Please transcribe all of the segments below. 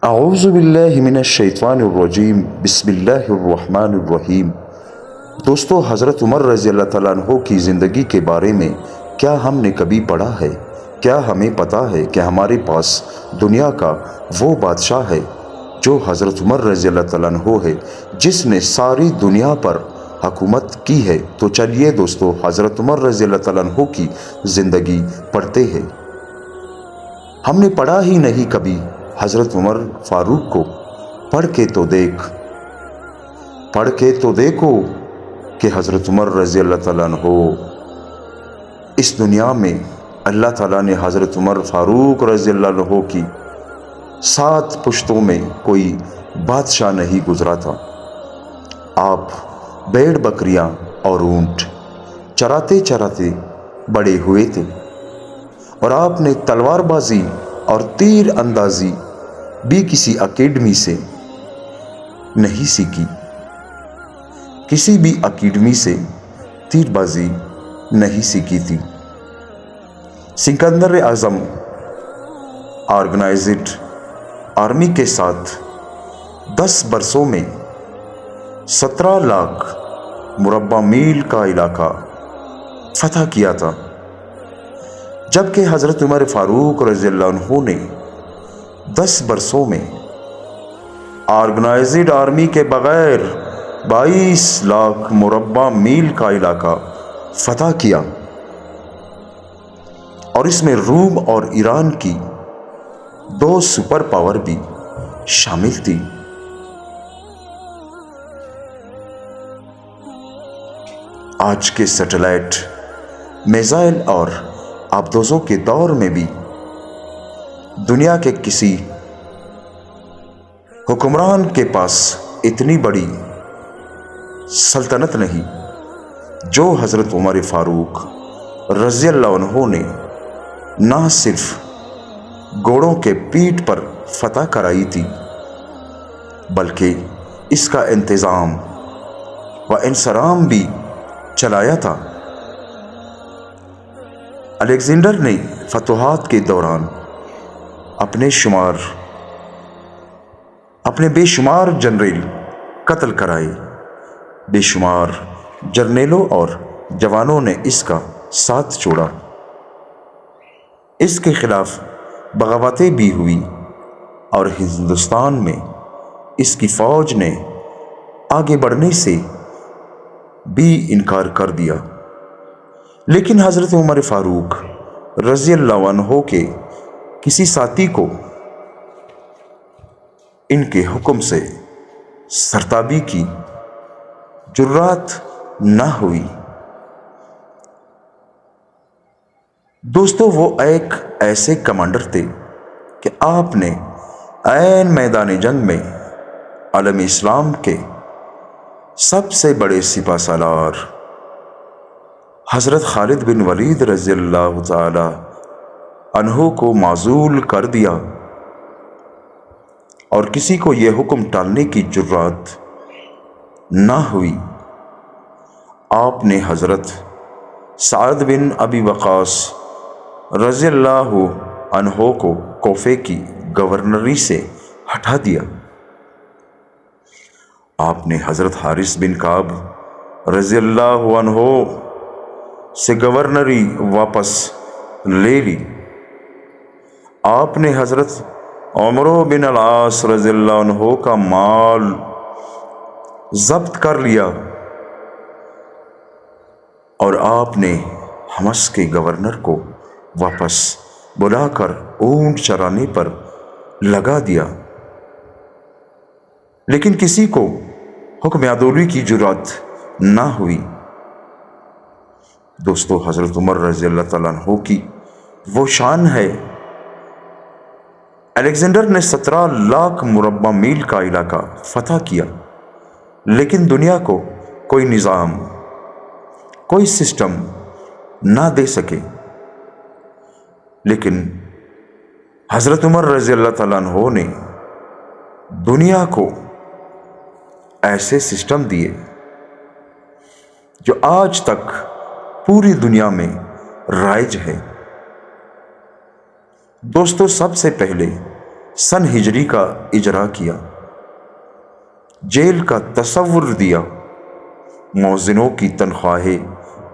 اعوذ باللہ من الشیطان الرجیم، بسم اللہ الرحمن الرحیم۔ دوستو، حضرت عمر رضی اللہ تعالیٰ عنہ کی زندگی کے بارے میں کیا ہم نے کبھی پڑھا ہے؟ کیا ہمیں پتہ ہے کہ ہمارے پاس دنیا کا وہ بادشاہ ہے جو حضرت عمر رضی اللہ تعالیٰ عنہ ہے، جس نے ساری دنیا پر حکومت کی ہے؟ تو چلیے دوستو، حضرت عمر رضی اللہ تعالیٰ عنہ کی زندگی پڑھتے ہیں۔ ہم نے پڑھا ہی نہیں کبھی حضرت عمر فاروق کو۔ پڑھ کے تو دیکھو کہ حضرت عمر رضی اللہ تعالیٰ عنہ اس دنیا میں اللہ تعالیٰ نے حضرت عمر فاروق رضی اللہ عنہ کی 7 پشتوں میں کوئی بادشاہ نہیں گزرا تھا۔ آپ بھیڑ بکریاں اور اونٹ چراتے چراتے بڑے ہوئے تھے، اور آپ نے تلوار بازی اور تیر اندازی بھی کسی اکیڈمی سے نہیں سیکھی، کسی بھی اکیڈمی سے تیر بازی نہیں سیکھی تھی۔ سکندر اعظم آرگنائزڈ آرمی کے ساتھ 10 برسوں میں 17 لاکھ مربع میل کا علاقہ فتح کیا تھا، جبکہ حضرت عمر فاروق رضی اللہ عنہ نے 10 برسوں میں آرگنائزڈ آرمی کے بغیر 22 لاکھ مربع میل کا علاقہ فتح کیا، اور اس میں روم اور ایران کی 2 سپر پاور بھی شامل تھی۔ آج کے سیٹلائٹ، میزائل اور آبدوزوں کے دور میں بھی دنیا کے کسی حکمران کے پاس اتنی بڑی سلطنت نہیں جو حضرت عمر فاروق رضی اللہ عنہ نے نہ صرف گھوڑوں کے پیٹھ پر فتح کرائی تھی، بلکہ اس کا انتظام و انصرام بھی چلایا تھا۔ الیگزینڈر نے فتوحات کے دوران اپنے بے شمار جنرل قتل کرائے۔ بے شمار جرنیلوں اور جوانوں نے اس کا ساتھ چھوڑا۔ اس کے خلاف بغاوتیں بھی ہوئی، اور ہندوستان میں اس کی فوج نے آگے بڑھنے سے بھی انکار کر دیا۔ لیکن حضرت عمر فاروق رضی اللہ عنہ کے کسی ساتھی کو ان کے حکم سے سرتابی کی جرات نہ ہوئی۔ دوستو، وہ ایک ایسے کمانڈر تھے کہ آپ نے عین میدان جنگ میں عالم اسلام کے سب سے بڑے سپہ سالار حضرت خالد بن ولید رضی اللہ تعالی عنہ کو معزول کر دیا، اور کسی کو یہ حکم ٹالنے کی جرات نہ ہوئی۔ آپ نے حضرت سعد بن ابی وقاص رضی اللہ عنہ کو کوفے کی گورنری سے ہٹا دیا۔ آپ نے حضرت حارث بن کعب رضی اللہ عنہ سے گورنری واپس لے لی۔ آپ نے حضرت عمر بن العاص رضی اللہ عنہ کا مال ضبط کر لیا، اور آپ نے حمص کے گورنر کو واپس بلا کر اونٹ چرانے پر لگا دیا، لیکن کسی کو حکم عدولی کی جرات نہ ہوئی۔ دوستو، حضرت عمر رضی اللہ تعالیٰ عنہ کی وہ شان ہے۔ الیگزینڈر نے 17 لاکھ مربع میل کا علاقہ فتح کیا، لیکن دنیا کو کوئی نظام، کوئی سسٹم نہ دے سکے۔ لیکن حضرت عمر رضی اللہ تعالیٰ عنہ نے دنیا کو ایسے سسٹم دیے جو آج تک پوری دنیا میں رائج ہے۔ دوستو، سب سے پہلے سن ہجری کا اجرا کیا، جیل کا تصور دیا، مؤذنوں کی تنخواہیں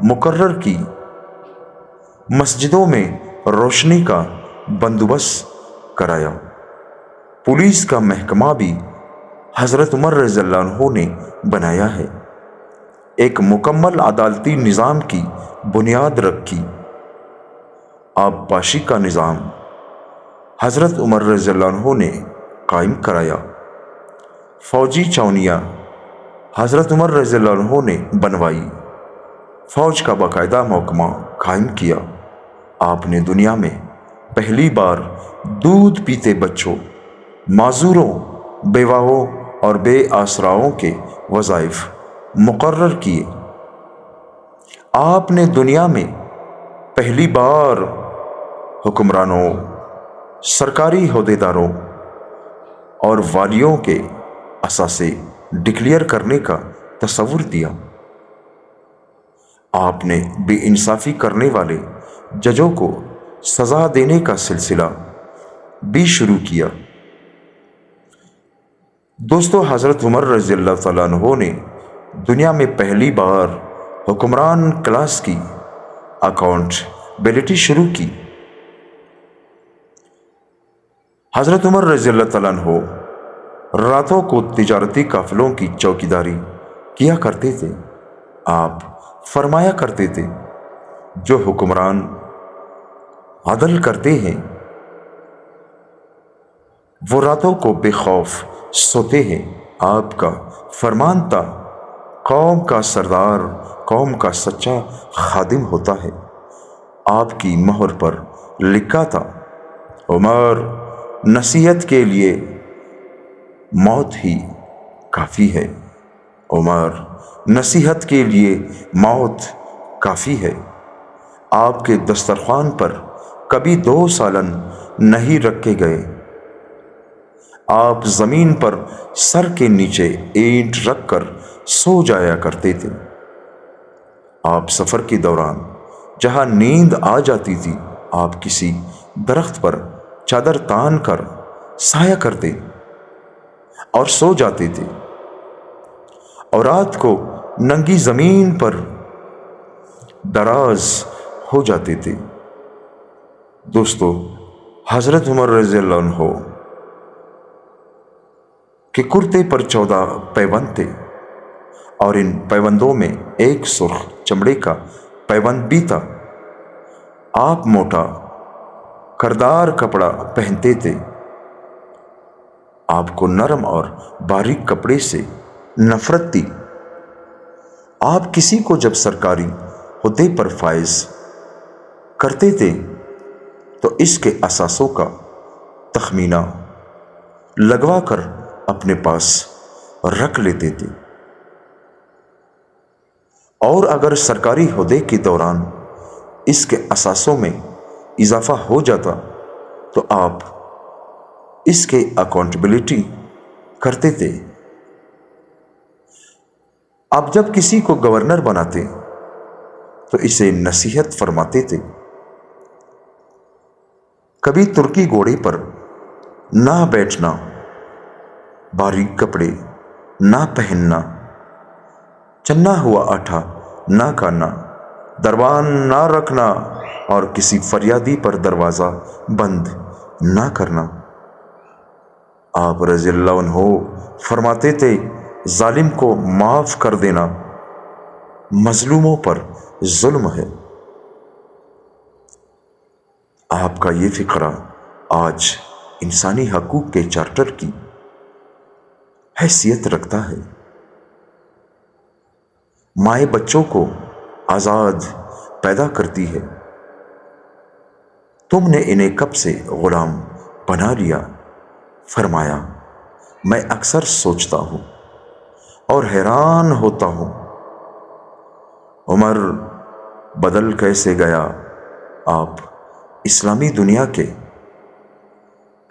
مقرر کی، مسجدوں میں روشنی کا بندوبست کرایا۔ پولیس کا محکمہ بھی حضرت عمر رضی اللہ عنہ نے بنایا ہے، ایک مکمل عدالتی نظام کی بنیاد رکھی۔ آبپاشی کا نظام حضرت عمر رضی اللہ عنہ نے قائم کرایا۔ فوجی چونیاں حضرت عمر رضی اللہ عنہ نے بنوائی، فوج کا باقاعدہ محکمہ قائم کیا۔ آپ نے دنیا میں پہلی بار دودھ پیتے بچوں، معذوروں، بیواؤں اور بے آسراؤں کے وظائف مقرر کیے۔ آپ نے دنیا میں پہلی بار حکمرانوں، سرکاری عہدیداروں اور والیوں کے اثاثے ڈکلیئر کرنے کا تصور دیا۔ آپ نے بے انصافی کرنے والے ججوں کو سزا دینے کا سلسلہ بھی شروع کیا۔ دوستو، حضرت عمر رضی اللہ تعالیٰ عنہ نے دنیا میں پہلی بار حکمران کلاس کی اکاؤنٹیبلٹی شروع کی۔ حضرت عمر رضی اللہ تعالیٰ عنہ راتوں کو تجارتی قافلوں کی چوکیداری کیا کرتے تھے۔ آپ فرمایا کرتے تھے، جو حکمران عدل کرتے ہیں وہ راتوں کو بے خوف سوتے ہیں۔ آپ کا فرمان تھا، قوم کا سردار قوم کا سچا خادم ہوتا ہے۔ آپ کی مہر پر لکھا تھا، عمر نصیحت کے لیے موت ہی کافی ہے، عمر نصیحت کے لیے موت کافی ہے۔ آپ کے دسترخوان پر کبھی 2 سالن نہیں رکھے گئے۔ آپ زمین پر سر کے نیچے اینٹ رکھ کر سو جایا کرتے تھے۔ آپ سفر کے دوران جہاں نیند آ جاتی تھی، آپ کسی درخت پر چادر تان کر سایہ کرتے اور سو جاتے تھے، اور رات کو ننگی زمین پر دراز ہو جاتے تھے۔ دوستو، حضرت عمر رضی اللہ عنہ کے کرتے پر 14 پیوند تھے، اور ان پیوندوں میں ایک سرخ چمڑے کا پیوند بھی تھا۔ آپ موٹا کردار کپڑا پہنتے تھے۔ آپ کو نرم اور باریک کپڑے سے نفرت تھی۔ آپ کسی کو جب سرکاری عہدے پر فائز کرتے تھے تو اس کے اثاثوں کا تخمینہ لگوا کر اپنے پاس رکھ لیتے تھے، اور اگر سرکاری عہدے کے دوران اس کے اثاثوں میں اضافہ ہو جاتا تو آپ اس کے اکاؤنٹیبلٹی کرتے تھے۔ آپ جب کسی کو گورنر بناتے تو اسے نصیحت فرماتے تھے، کبھی ترکی گھوڑے پر نہ بیٹھنا، باریک کپڑے نہ پہننا، چنا ہوا آٹا نہ کھانا، دربان نہ رکھنا، اور کسی فریادی پر دروازہ بند نہ کرنا۔ آپ رضی اللہ عنہ فرماتے تھے، ظالم کو معاف کر دینا مظلوموں پر ظلم ہے۔ آپ کا یہ فقرہ آج انسانی حقوق کے چارٹر کی حیثیت رکھتا ہے۔ مائیں بچوں کو آزاد پیدا کرتی ہے، تم نے انہیں کب سے غلام بنا لیا؟ فرمایا، میں اکثر سوچتا ہوں اور حیران ہوتا ہوں، عمر بدل کیسے گیا؟ آپ اسلامی دنیا کے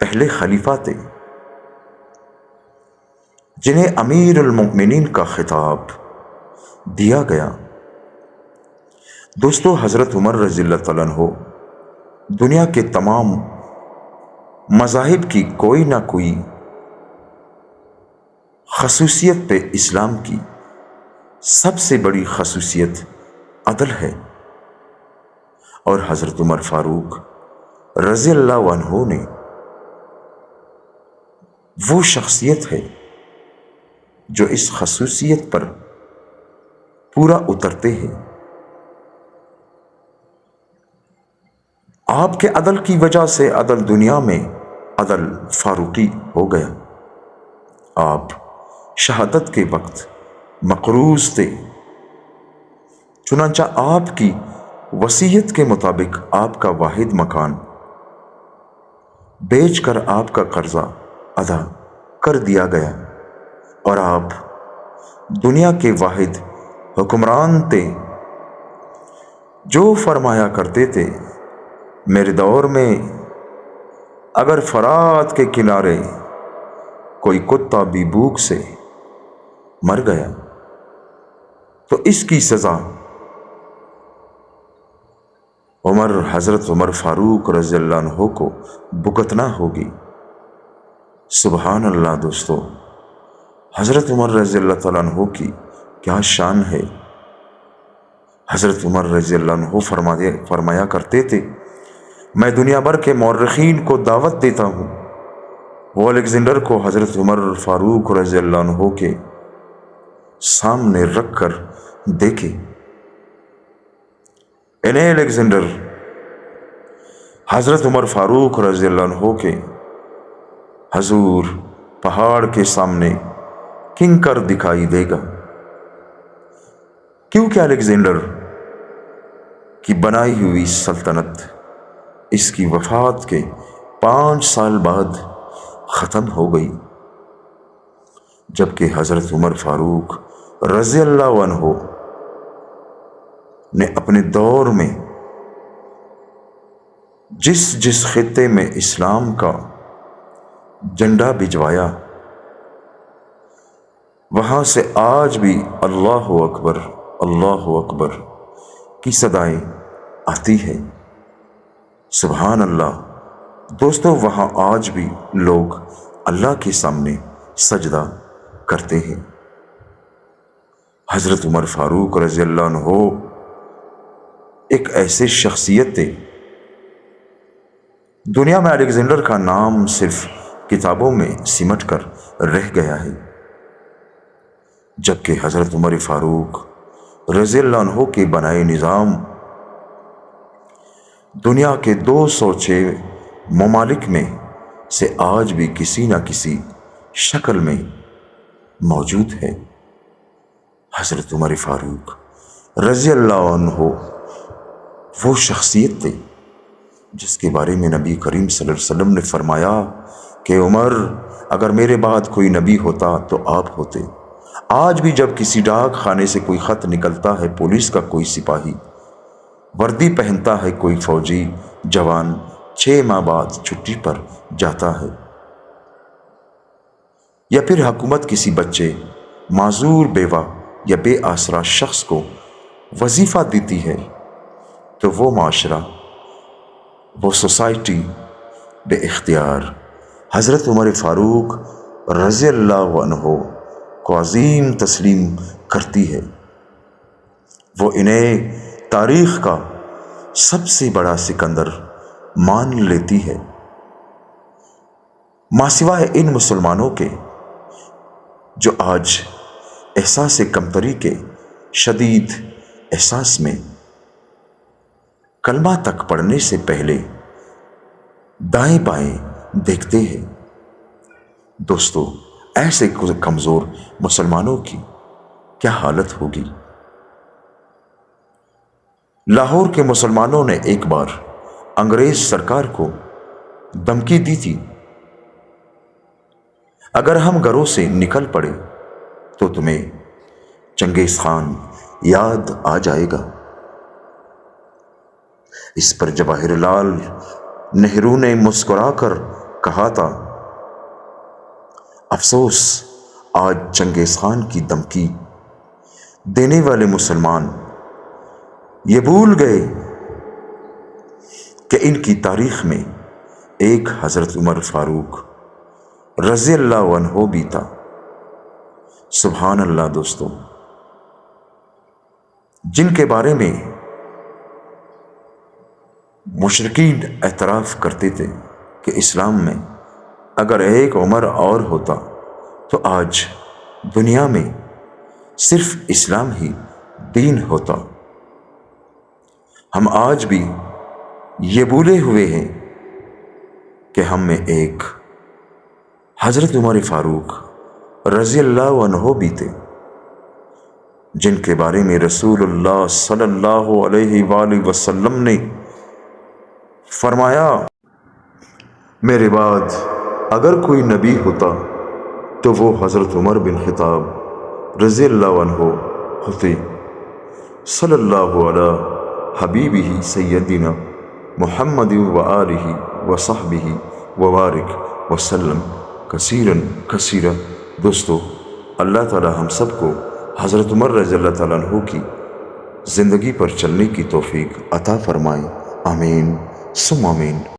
پہلے خلیفہ تھے جنہیں امیر المؤمنین کا خطاب دیا گیا۔ دوستو، حضرت عمر رضی اللہ تعالیٰ عنہ دنیا کے تمام مذاہب کی کوئی نہ کوئی خصوصیت پہ اسلام کی سب سے بڑی خصوصیت عدل ہے، اور حضرت عمر فاروق رضی اللہ عنہ نے وہ شخصیت ہے جو اس خصوصیت پر پورا اترتے ہیں۔ آپ کے عدل کی وجہ سے عدل دنیا میں عدل فاروقی ہو گیا۔ آپ شہادت کے وقت مقروض تھے، چنانچہ آپ کی وصیت کے مطابق آپ کا واحد مکان بیچ کر آپ کا قرضہ ادا کر دیا گیا، اور آپ دنیا کے واحد حکمران تھے جو فرمایا کرتے تھے، میرے دور میں اگر فرات کے کنارے کوئی کتا بھی بھوک سے مر گیا تو اس کی سزا حضرت عمر فاروق رضی اللہ عنہ کو بھگتنا ہوگی۔ سبحان اللہ دوستو، حضرت عمر رضی اللہ تعالیٰ عنہ کی کیا شان ہے۔ حضرت عمر رضی اللہ عنہ فرمایا کرتے تھے، میں دنیا بھر کے مورخین کو دعوت دیتا ہوں، وہ الیگزینڈر کو حضرت عمر فاروق رضی اللہ عنہ کے سامنے رکھ کر دیکھے۔ انہیں الیگزینڈر حضرت عمر فاروق رضی اللہ عنہ کے حضور پہاڑ کے سامنے کنکر دکھائی دے گا، کیونکہ الیگزینڈر کی بنائی ہوئی سلطنت اس کی وفات کے 5 سال بعد ختم ہو گئی، جبکہ حضرت عمر فاروق رضی اللہ عنہ نے اپنے دور میں جس خطے میں اسلام کا جھنڈا بھجوایا، وہاں سے آج بھی اللہ اکبر اللہ اکبر کی صدائیں آتی ہے۔ سبحان اللہ دوستو، وہاں آج بھی لوگ اللہ کے سامنے سجدہ کرتے ہیں۔ حضرت عمر فاروق رضی اللہ عنہ ایک ایسے شخصیت تھے، دنیا میں الیگزینڈر کا نام صرف کتابوں میں سمٹ کر رہ گیا ہے، جبکہ حضرت عمر فاروق رضی اللہ عنہ کے بنائے نظام دنیا کے 206 ممالک میں سے آج بھی کسی نہ کسی شکل میں موجود ہے۔ حضرت عمر فاروق رضی اللہ عنہ وہ شخصیت تھے جس کے بارے میں نبی کریم صلی اللہ علیہ وسلم نے فرمایا کہ عمر، اگر میرے بعد کوئی نبی ہوتا تو آپ ہوتے۔ آج بھی جب کسی ڈاک خانے سے کوئی خط نکلتا ہے، پولیس کا کوئی سپاہی وردی پہنتا ہے، کوئی فوجی جوان 6 ماہ بعد چھٹی پر جاتا ہے، یا پھر حکومت کسی بچے، معذور، بیوہ یا بے آسرا شخص کو وظیفہ دیتی ہے، تو وہ معاشرہ، وہ سوسائٹی بے اختیار حضرت عمر فاروق رضی اللہ عنہ کو عظیم تسلیم کرتی ہے۔ وہ انہیں تاریخ کا سب سے بڑا سکندر مان لیتی ہے، ماسوائے ان مسلمانوں کے جو آج احساس کمتری کے شدید احساس میں کلمہ تک پڑھنے سے پہلے دائیں بائیں دیکھتے ہیں۔ دوستو، ایسے کمزور مسلمانوں کی کیا حالت ہوگی۔ لاہور کے مسلمانوں نے ایک بار انگریز سرکار کو دھمکی دی تھی، اگر ہم گھروں سے نکل پڑے تو تمہیں چنگیز خان یاد آ جائے گا۔ اس پر جواہر لال نہرو نے مسکرا کر کہا تھا، افسوس آج چنگیز خان کی دھمکی دینے والے مسلمان یہ بھول گئے کہ ان کی تاریخ میں ایک حضرت عمر فاروق رضی اللہ عنہ بھی تھا۔ سبحان اللہ دوستوں، جن کے بارے میں مشرکین اعتراف کرتے تھے کہ اسلام میں اگر ایک عمر اور ہوتا تو آج دنیا میں صرف اسلام ہی دین ہوتا۔ ہم آج بھی یہ بھولے ہوئے ہیں کہ ہم میں ایک حضرت عمر فاروق رضی اللہ عنہ بھی تھے، جن کے بارے میں رسول اللہ صلی اللہ علیہ وآلہ وسلم نے فرمایا، میرے بعد اگر کوئی نبی ہوتا تو وہ حضرت عمر بن خطاب رضی اللہ عنہ ہوتے۔ صلی اللہ علی حبیبہ سیدنا محمد وآلہ وصحبہ وبارک وسلم کثیرا کثیرا۔ دوستو، اللہ تعالی ہم سب کو حضرت عمر رضی اللہ تعالیٰ عنہ کی زندگی پر چلنے کی توفیق عطا فرمائے، آمین ثم آمین۔